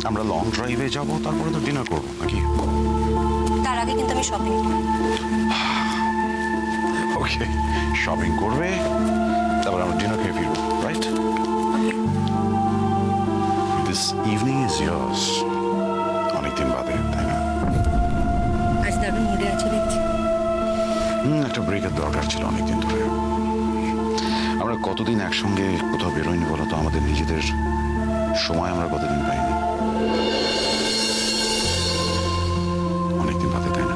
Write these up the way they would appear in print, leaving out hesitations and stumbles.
আমরা লং ড্রাইভে যাব, তারপরে তো ডিনার করবো নাকি? তার আগে কিন্তু আমি শপিং ওকে, শপিং করবে, তারপর আমরা ডিনার খেয়ে ফিরবো, right? This evening is years. অনেকদিন বাদে, তাই না? আজ দারুণ মুডে আছে দেখছি। একটা ব্রেকের দরকার ছিল অনেকদিন ধরে। আমরা কতদিন একসঙ্গে কোথাও বেরোয়নি বলো তো? আমাদের নিজেদের সময় আমরা কতদিন পাইনি। অনেকদিন বাদে, তাই না?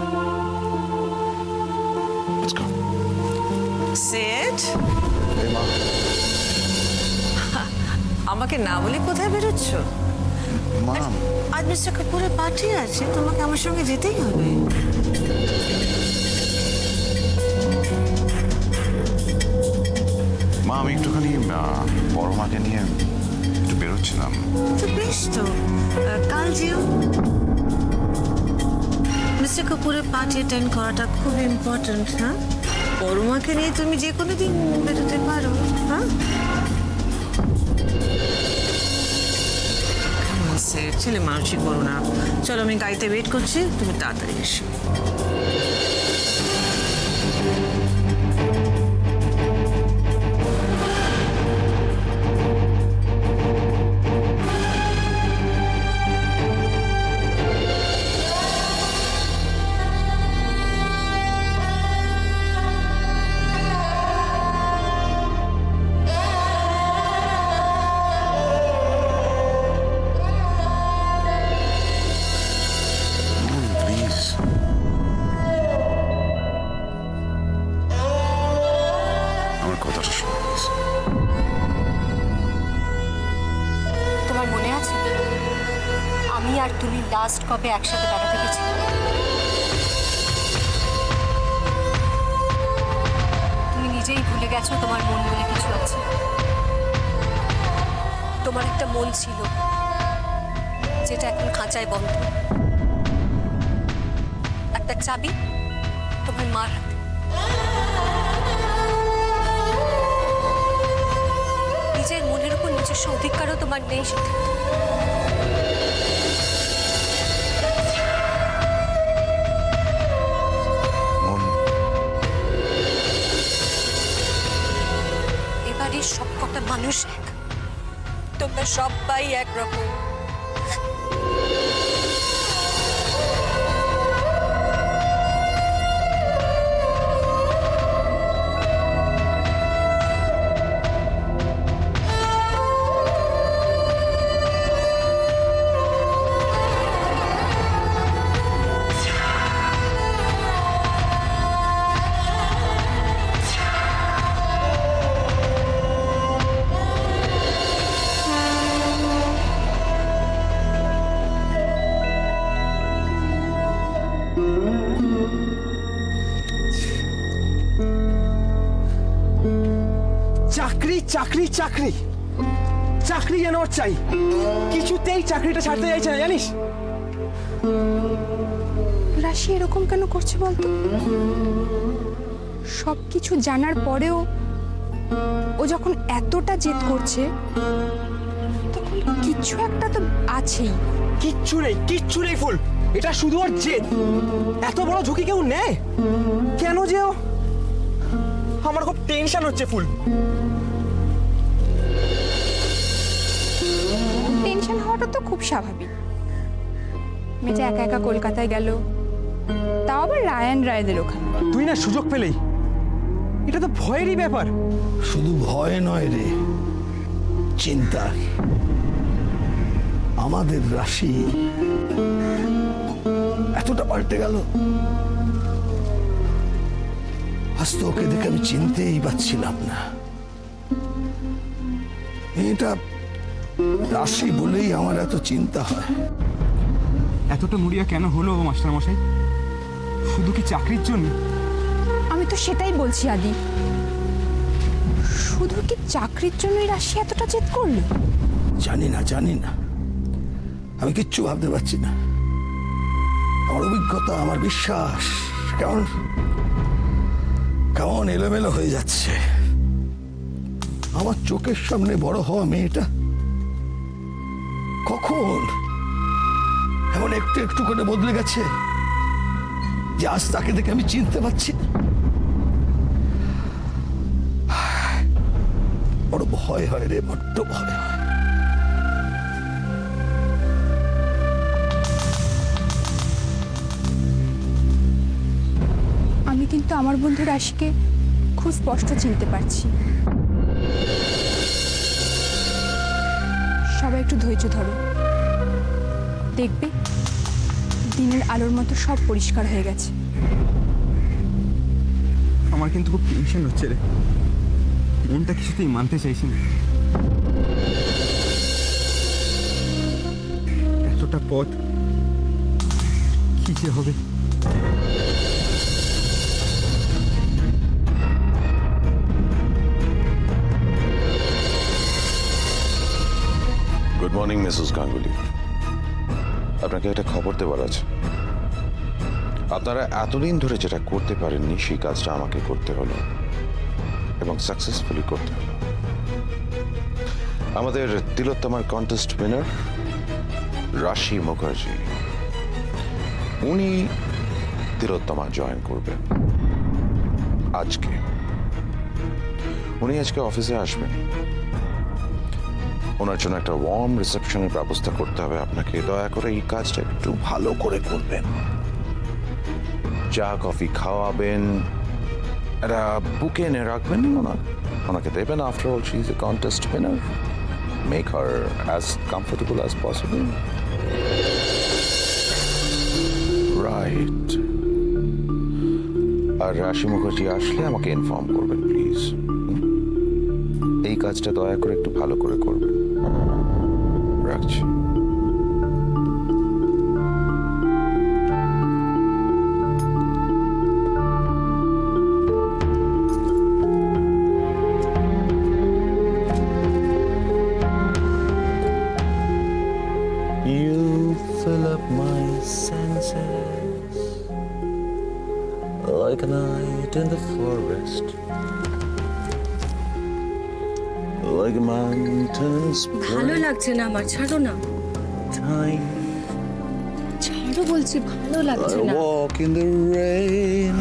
Let's go. সেট এই মা, আমাকে না বলে কোথায় বেরোচ্ছ? মা, আজ মিস্টার কাপুরের পার্টি আছে, তোমাকে আমার সঙ্গে যেতেই হবে। মা, আমি একটুখানি বড় মাকে নিয়ে একটু বেরোচ্ছিলাম। তো বেশ তো, কাল যেও। মিস্টার কাপুরের পার্টি অ্যাটেন্ড করাটা খুব ইম্পর্ট্যান্ট। হ্যাঁ, বড় মাকে নিয়ে তুমি যে কোনো দিন বেরোতে পারো। হ্যাঁ, সেট ছেলে মানুষই করো না। চলো, আমি গাড়িতে ওয়েট করছি, তুমি তাড়াতাড়ি এসো। প্লিজ। আমার কথাটা শোনো প্লিজ। তোমার মনে আছে আমি আর তুমি লাস্ট কবে একসাথে বেড়াতে গেছি? তুমি নিজেই ভুলে গেছো তোমার মন বলে কিছু আছে। তোমার একটা মন ছিল যেটা এখন খাঁচায় বন্ধ। একটা চাবি তোমার মার হাতে। নিজের মনের উপর নিজস্ব অধিকারও তোমার নেই সেটা। মন, এবারে সব কটা মানুষ এক, তোমরা সবাই একরকম। চাকরি চাকরি চাকরি চাকরি যেন ওর চাই, কিছুতেই চাকরিটা ছাড়তে চাইছে না, জানিস? রাশি এরকম কেন করছে বলতো? সবকিছু জানার পরেও ও যখন এতটা জেদ করছে তখন কিছু একটা তো আছেই। কিচ্ছু নেই, কিচ্ছু নেই ফুল, এটা শুধু ওর জেদ। এত বড় ঝুঁকি কেউ নেয় কেন যে ও? আমার খুব টেনশন হচ্ছে ফুল। টেনশন হওয়াটা তো খুব স্বাভাবিক। মেয়েটা একা একা কলকাতায় গেল, তাও আবার রায়ান রায়দের ওখানে। তুই না সুযোগ পেলেই, এটা তো ভয়েরই ব্যাপার। শুধু ভয় নয় রে, চিন্তা। আমাদের রাশি এতটা পাল্টে গেল, আজ তো ওকে দেখে আমি চিনতেই পারছিলাম না। এটা রাশি বলেই আমার এত চিন্তা হয়। এতটা মুড়িয়া কেন হলো মাস্টার মশাই? শুধু কি চাকরির জন্য? আমি তো সেটাই বলছি আদি, শুধু কি চাকরির জন্যই রাশি এতটা জেদ করলো? জানি না, জানি না, আমি কিচ্ছু ভাবতে পারছি না। আমার অভিজ্ঞতা, আমার বিশ্বাস কেমন কেমন এলোমেলো হয়ে যাচ্ছে। আমার চোখের সামনে বড় হওয়া মেয়েটা কখন এমন একটু একটু করে বদলে গেছে যে আজ তাকে দেখে আমি চিনতে পারছি না। বড় ভয় হয় রে, বড্ড ভয় হয়। আমি কিন্তু আমার বন্ধু রাশিকে খুব স্পষ্ট চিনতে পারছি। সবাই একটু ধৈর্য ধরো, দেখবে দিনের আলোর মতো সব পরিষ্কার হয়ে গেছে। আমার কিন্তু খুব টেনশন হচ্ছে রে, মনটা কিছুতেই মানতে চাইছি না। এতটা পথ কি যে হবে। গুড মর্নিং মিসেস গাঙ্গুলি, আপনাকে একটা খবর দেওয়ার আছে। আপনারা এতদিন ধরে যেটা করতে পারেননি সেই কাজটা আমাকে করতে হলো, এবং সাকসেসফুলি করতে হলো। আমাদের তিলোত্তমার কন্টেস্ট উইনার রাশি মুখার্জি, উনি তিলোত্তমা জয়েন করবেন আজকে। উনি আজকে অফিসে আসবেন। ওনার জন্য একটা ওয়ার্ম রিসেপশনের ব্যবস্থা করতে হবে আপনাকে। দয়া করে এই কাজটা একটু ভালো করে করবেন। চা কফি খাওয়াবেন, একটা বুকে এনে রাখবেন, ওনাকে দেবেন। After all she is a contest winner. Make her as comfortable as possible. Right. আর রাশি মুখার্জি আসলে আমাকে ইনফর্ম করবেন প্লিজ। এই কাজটা দয়া করে একটু ভালো করে করবেন। রাখছি। You fill up my senses like a night in the forest, like a mountain's ভালো লাগছে না আমার, ছাড়ো না। time. ছাড়ো বলছি, ভালো লাগছে I না। walk in the rain,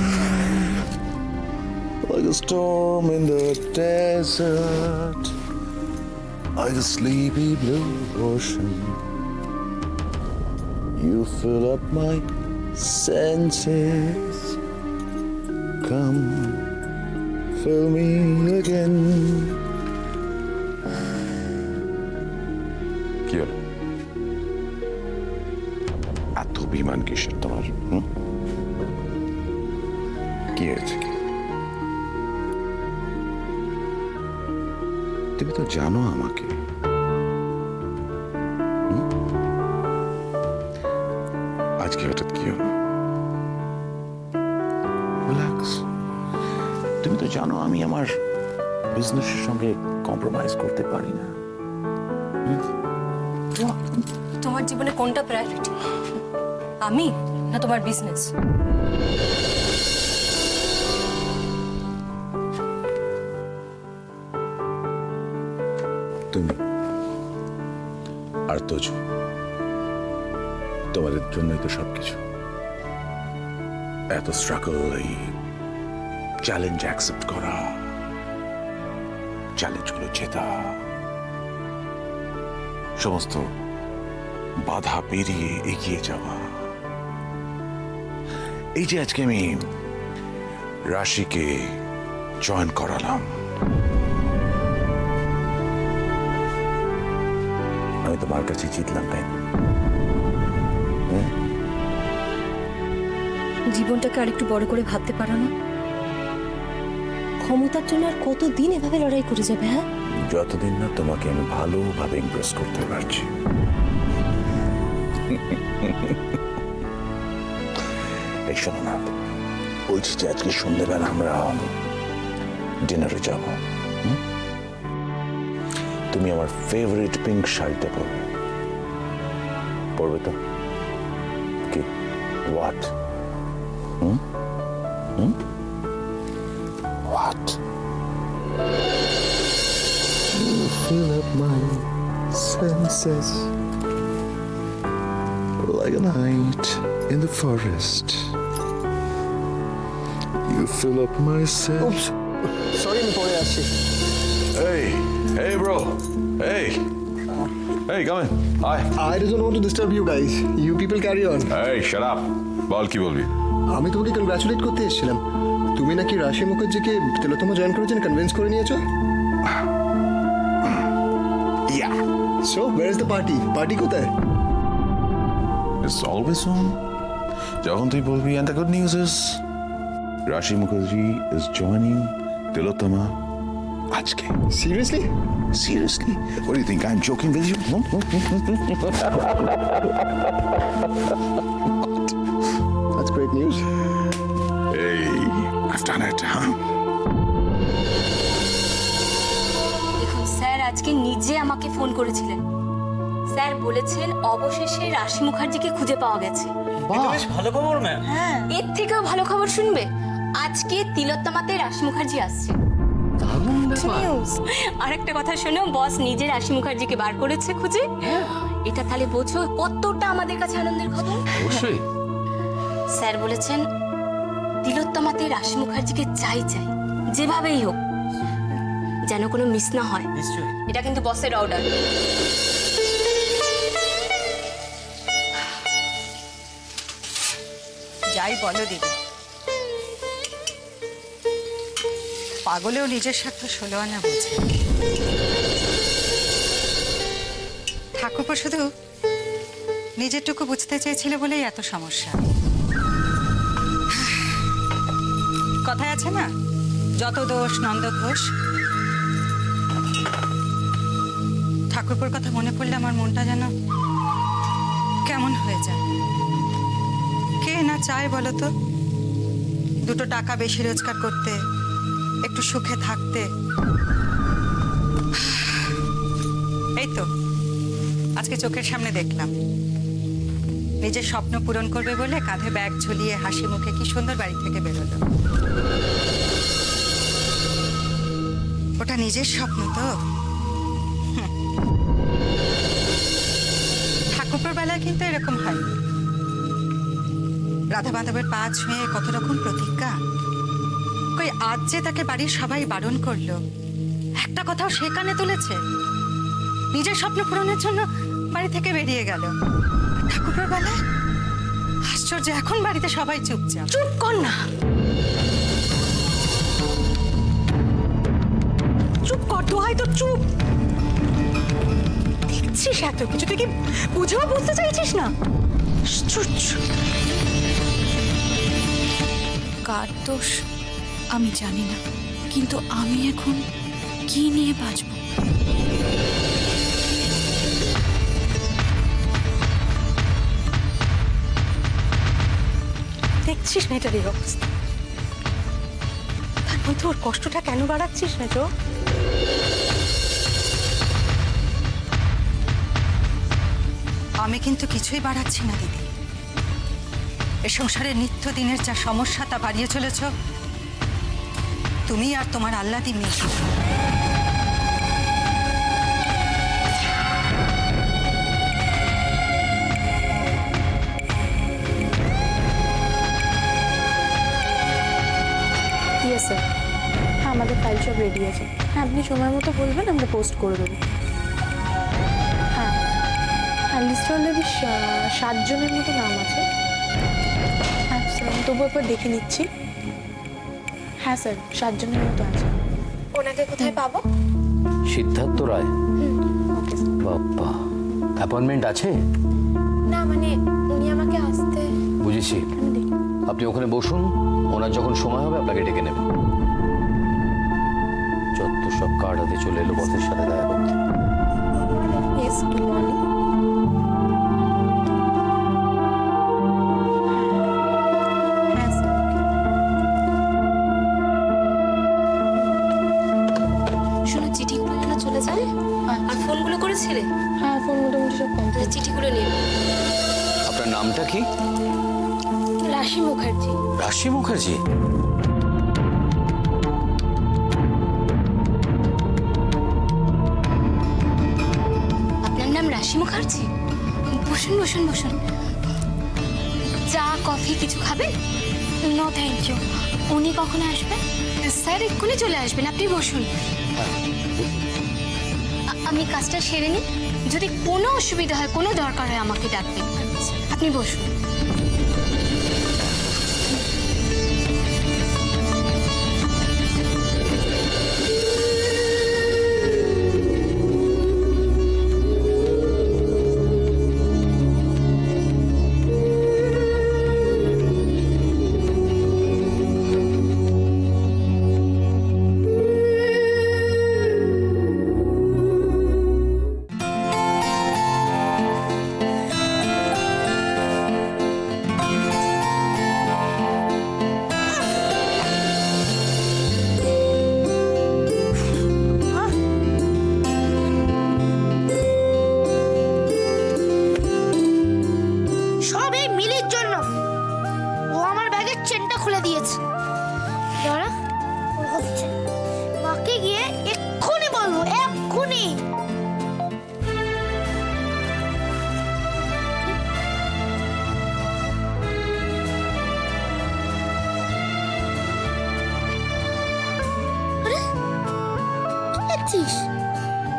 like a storm in the desert, like a sleepy blue ocean. You fill up my senses. Come, fill me again. কি হলো? এত বিমান কিসের তোমার? কি হয়েছে কি? তুমি তো জানো আমাকে। আজকে হঠাৎ কি হলো? রিল্যাক্স। তুমি তো জানো আমি আমার বিজনেসের সঙ্গে কম্প্রোমাইজ করতে পারি না। তোমার জীবনে কোনটা প্রায়োরিটি, আমি না তোমার বিজনেস? তুমি আর তোজো, তোমাদের জন্যই তো সবকিছু। এত স্ট্রাগল, এই চ্যালেঞ্জ অ্যাকসেপ্ট করা, চ্যালেঞ্জগুলো জেতা, সমস্ত বাধা পেরিয়ে এগিয়ে যাওয়া। এই যে আজকে আমি রাশিকে জয়েন করালাম, আমি তোমার কাছে জিতলাম, তাই না? জীবনটাকে আরেকটু বড় করে ভাবতে পারো না? ক্ষমতার জন্য আর কতদিন এভাবে লড়াই করে যাবে? হ্যাঁ, যতদিন না তোমাকে আমি ভালোভাবে ইমপ্রেস করতে পারছি। এই শোনো না, বলছি যে আজকে সন্ধ্যেবেলা আমরা ডিনারে যাব। তুমি আমার ফেভারিট পিঙ্ক শাড়িটা পরবে, পরবে তো? কি what? What? Fill up my senses like a night in the forest. You fill up my sense. Sorry, আমি পরে আসছি। Hey, hey, bro. Hey. Hey, come in. Hi. I don't want to disturb you guys. You people carry on. Hey, shut up. বল কি বলবি? আমি তোমাকে congratulate করতে এসেছিলাম। তুমি নাকি রাশি মুখার্জিকে তিলোত্তমা জয়েন করার জন্য কনভিন্স করে নিয়েছো? Yeah. So, where is the party? Party কোথায়? It's always on. যখন তুই বলবি, and the good news is, Rashi Mukherjee is joining Tilottama আজকে. Seriously? Seriously? What do you think? I'm joking with you? That's great news. Hey, I've done it, huh? দেখুন sir আজকে নিজে আমাকে phone করেছিলেন। Sir বলেছেন অবশেষে রাশি মুখার্জিকে খুঁজে পাওয়া গেছে। বেশ ভালো খবর ম্যাম। এর থেকেও ভালো খবর শুনবে, আজকে তিলোত্তমাতে রাশি মুখার্জি আসছে। আর একটা কথা শোনো, বস নিজে রাশি মুখার্জিকে বার করেছে খুঁজে। এটা তাহলে বোঝো কতটা আমাদের কাছে আনন্দের খবর। অবশ্যই। স্যার বলেছেন তিলোত্তমাতে রাশি মুখার্জিকে চাই চাই, যেভাবেই হোক, যেন কোনো মিস না হয়। নিশ্চয়ই। এটা কিন্তু বসের অর্ডার। যাই বলো দিদি, পাগলেও নিজের স্বার্থ 16 আনা বোঝে। ঠাকুরপো শুধু নিজেরটুকু বুঝতে চেয়েছিল বলেই এত সমস্যা। কথায় আছে না, যত দোষ নন্দ ঘোষ। ঠাকুরপোর কথা মনে পড়লে আমার মনটা যেন কেমন হয়ে যায়। কে না চায় বলো তো, দুটো টাকা বেশি রোজগার করতে, একটু সুখে থাকতে। এই তো আজকে চোখের সামনে দেখলাম, নিজের স্বপ্ন পূরণ করবে বলে কাঁধে ব্যাগ ঝুলিয়ে হাসি মুখে কি সুন্দর বাড়ি থেকে বেরোলো। ওটা নিজের স্বপ্ন তো। ঠাকুরপোর বেলায় কিন্তু এরকম হয়। রাধা মাধবের পা ছুঁয়ে কত রকম প্রতিজ্ঞা। কই আজ যে তাকে বাড়ির সবাই বারণ করলো, একটা কথাও সে কানে তুলেছে? নিজের স্বপ্ন পূরণের জন্য বাড়ি থেকে বেরিয়ে গেল। ঠাকুরের বেলায় আশ্চর্য, এখন বাড়িতে সবাই চুপচাপ। চুপ কর না, চুপ কর, দোহাই তো চুপ। দেখছিস এত কিছু, তুই কি বুঝেও বুঝতে চাইছিস না? কার দোষ আমি জানি না, কিন্তু আমি এখন কি নিয়ে বাঁচব? দেখছিস মেয়েটার এই অবস্থা, তার মধ্যে ওর কষ্টটা কেন বাড়াচ্ছিস না তো? আমি কিন্তু কিছুই বাড়াচ্ছি না দিদি। এ সংসারের নিত্যদিনের যা সমস্যা তা বাড়িয়ে চলেছ তুমি আর তোমার আল্লাদি মেয়ে। ইয়েস স্যার, হ্যাঁ আমাদের ফাইল সব রেডি আছে। হ্যাঁ আপনি সময় মতো বলবেন, আমরা পোস্ট করে দেবো। হ্যাঁ হ্যাঁ, লিস্টে অলরেডি 7 জনের মতো নাম আছে। হ্যাঁ স্যার, আমি তবু একবার দেখে নিচ্ছি। হ্যাঁ স্যার, 7 জনের মতো আছে। ওনাকে কোথায় পাবো? সিদ্ধার্থ রায়। Okay sir. বাবা, অ্যাপয়েন্টমেন্ট আছে? না মানে উনি আমাকে আসতে, বুঝেছি। আমি দেখি। আপনি ওখানে বসুন, ওনার যখন সময় হবে আপনাকে ডেকে নেবেন। যত সব কার্ড হাতে চলে এলো বসের সাথে দেখা করতে। Yes, good morning. হ্যাঁ স্যার। শোনো, চিঠিগুলো যেন চলে যায়। আর ফোনগুলো করেছিলে? হ্যাঁ ফোন মোটামুটি সব কমপ্লিট। চিঠিগুলো নিয়ে আপনার নামটা কি? রাশি মুখার্জি। রাশি মুখার্জি? আপনার নাম রাশি মুখার্জি? বসুন বসুন বসুন। চা কফি কিছু খাবেন? No thank you. উনি কখন আসবেন? স্যার এক্ষুনি চলে আসবেন, আপনি বসুন। আমি কাজটা সেরে নিই, যদি কোনো অসুবিধা হয় কোনো দরকার হয় আমাকে ডাকবেন। আপনি বসুন। সব এই মিলির জন্য। ও আমার ব্যাগের চেনটা খুলে দিয়েছে। দাঁড়া, ও হচ্ছে মাকে গিয়ে এক্ষুনি বলবো, এক্ষুনি। আরে, কি দেখছিস?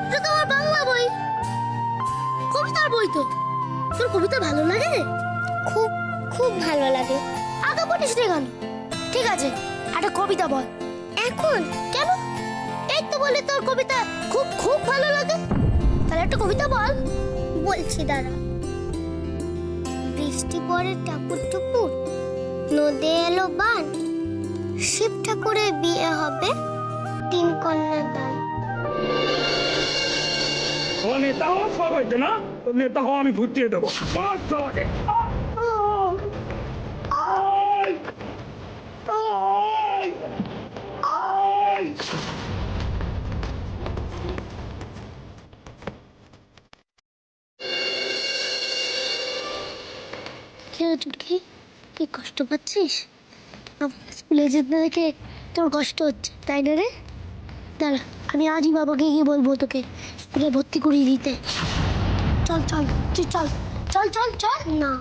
এটা তো আমার বাংলা বই, কবিতার বই তো। তোর কবিতা ভালো লাগে? খুব খুব ভালো লাগে। আগে বলিস রে গান। ঠিক আছে, একটা কবিতা বল এখন। কেন? এই তো বলে তোর কবিতা খুব খুব ভালো লাগে। তাহলে একটা কবিতা বল। বলছি দাঁড়া। বৃষ্টি পড়ে টাপুর টুপুর, নদে এলো বান, শিব ঠাকুরের বিয়ে হবে, 3 কন্যা দান। নেতা হওয়া সব হয়েছে না? নেতা হওয়া আমি ঘুরতে দেবো। কি কষ্ট পাচ্ছিস? স্কুলে যেতে দেখে তোর কষ্ট হচ্ছে, তাই না রে? দাঁড়া, আমি আজই বাবাকে গিয়ে বলবো তোকে স্কুলে ভর্তি করিয়ে দিতে। চল চল, তুই চল চল চল চল। না।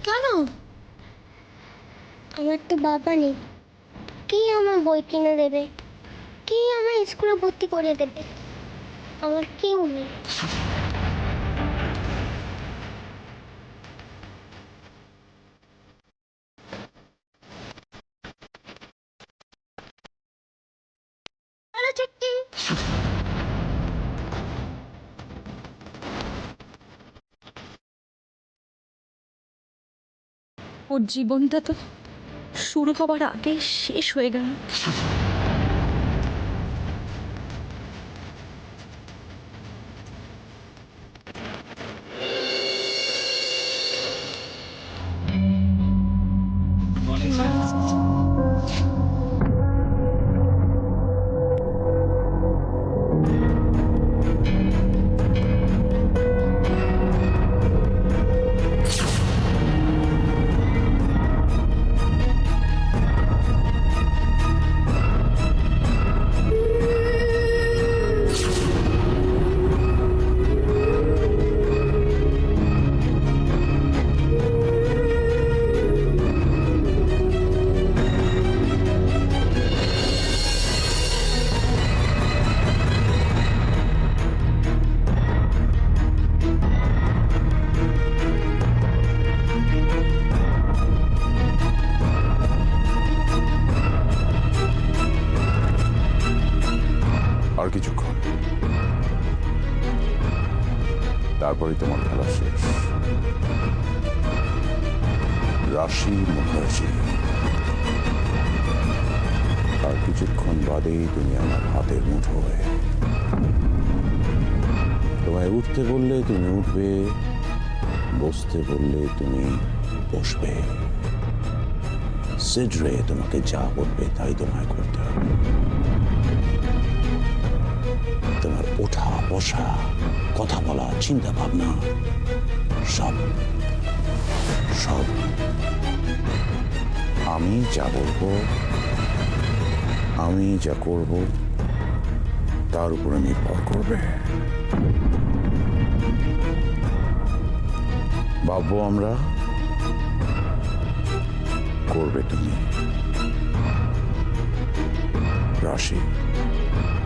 কেন? আমার তো বাবা নেই। কে আমার বই কিনে দেবে? কে আমার স্কুলে ভর্তি করে দেবে? আমার কেউ নেই। ওর জীবনটা তো শুরু হবার আগেই শেষ হয়ে গেল। আর কিছুক্ষণ, তারপরে তোমার খেলা শেষ। রাশি মুখার্জি, আর কিছুক্ষণ বাদেই তুমি আমার হাতের মুঠোয়। তোমায় উঠতে বললে তুমি উঠবে, বসতে বললে তুমি বসবে। সিডরে তোমাকে যা বলবে তাই তোমায় করতে হবে। তোমার ওঠা বসা, কথা বলা, চিন্তা ভাবনা সব সব আমি যা বলবো, আমি যা করব তার উপরে নির্ভর করবে। ভাববো আমরা, করবে তুমি রাশি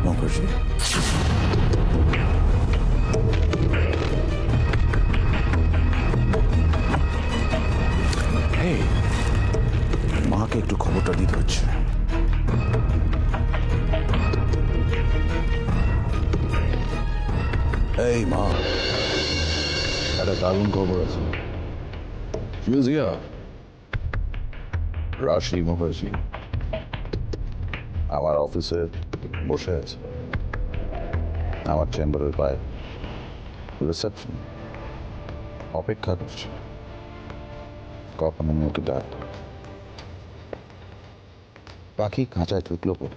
মুখার্জি? এই মাকে একটু খবরটা দিতে হচ্ছে। এই মা, একটা দারুণ খবর আছে। ফিউজিয়া, রাশি মুখার্জি আমার অফিসে বসে আছে, আমার চেম্বারের বাইরে রিসেপশন অপেক্ষা করছে কখন আমি ওকে ডাক। পাখি খাঁচায় ঢুকলো পর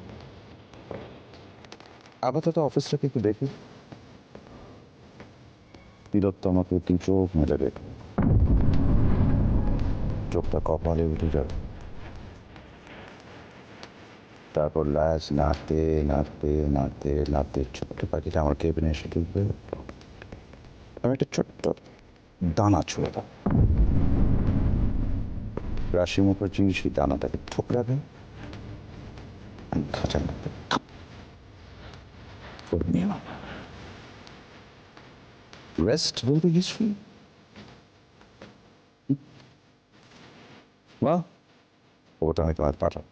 আপাতত অফিসটাকে একটু দেখি। তিলোত্তমাকে দু চোখ মেলে দেখ, চোখটা কপালে উঠে যাবে, তারপর ল্যাজ নাড়তে নাড়তে নাড়তে নাড়তে ছোট্ট পাখিটা আমার কেবিনে এসে ঢুকবে। আমি একটা ছোট্ট দানা ছুঁড়ে দেব, রাশি মুখার্জি সেই দানাটাকে ঠোকরাবে, আমি খাঁচার মধ্যে নিয়ে নেব। Rest will be history. Well, ওটা আমি তোমার পাঠাবো।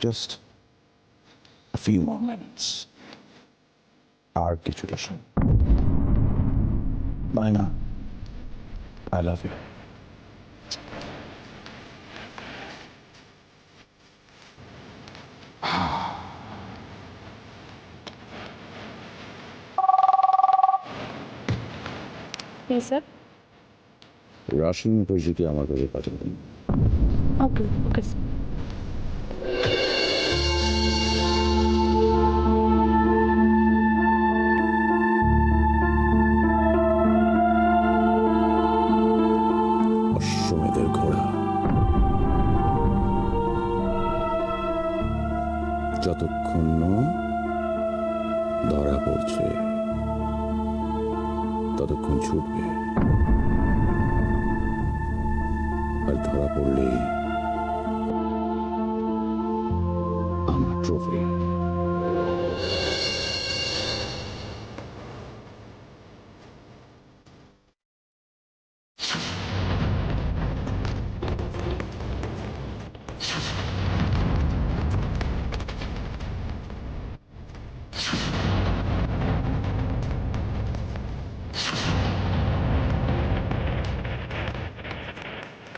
Just a few more minutes. আর কিছুটা সময়। Bye now. I love you. Yes, sir. রাশি মুখার্জিকে আমার কাছে পাঠাবেন। Okay, okay, sir. অশ্বমেধের ঘোড়া যতক্ষণ না ধরা পড়ছে ততক্ষণ ছুটবে, আর ধরা পড়লে আমার ট্রফি।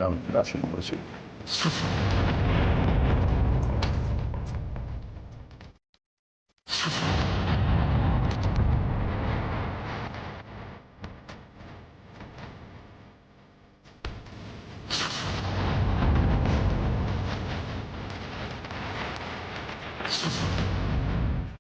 আমি রাশি মুখার্জি।